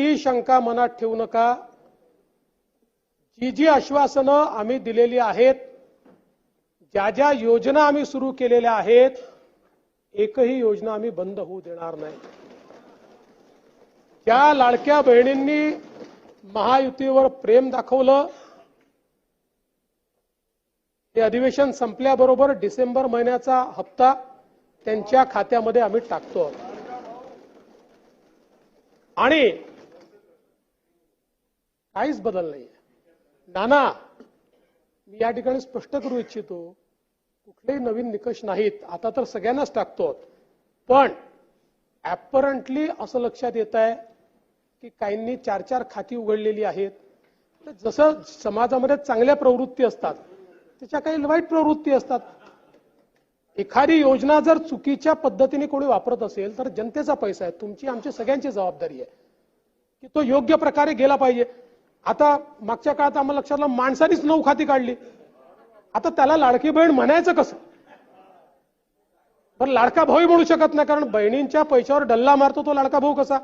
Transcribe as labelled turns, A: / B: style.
A: कसलीही शंका मनात ठेवू नका। जी जी आश्वासनं आम्ही दिलेली आहेत, ज्या ज्या योजना आम्ही सुरू केलेल्या आहेत, एकही योजना आम्ही बंद होऊ देणार नाही। ज्या लाडक्या बहिणींनी महायुतीवर प्रेम दाखवलं, हे अधिवेशन संपल्याबरोबर डिसेंबर महिन्याचा हप्ता त्यांच्या खात्यामध्ये आम्ही टाकतो। आणि काहीच बदल नाही। नाना, मी या ठिकाणी स्पष्ट करू इच्छितो, कुठलेही नवीन निकष नाहीत। आता तर सगळ्यांनाच टाकतो, पण ॲपरंटली असं लक्षात येत आहे की काहींनी 4-4 खाती उघडलेली आहेत। तर जसं समाजामध्ये चांगल्या प्रवृत्ती असतात, त्याच्या काही वाईट प्रवृत्ती असतात। एखादी योजना जर चुकीच्या पद्धतीने कोणी वापरत असेल तर जनतेचा पैसा आहे, तुमची आमची सगळ्यांची जबाबदारी आहे की तो योग्य प्रकारे गेला पाहिजे। आता मागच्या काळात आम्हाला लक्षात आलं, माणसानीच 9 खाती काढली, आता त्याला लाडकी बहीण म्हणायचं कसं? बरं, लाडका भाऊही म्हणू शकत नाही, कारण बहिणींच्या पैशावर डल्ला मारतो तो लाडका भाऊ कसा?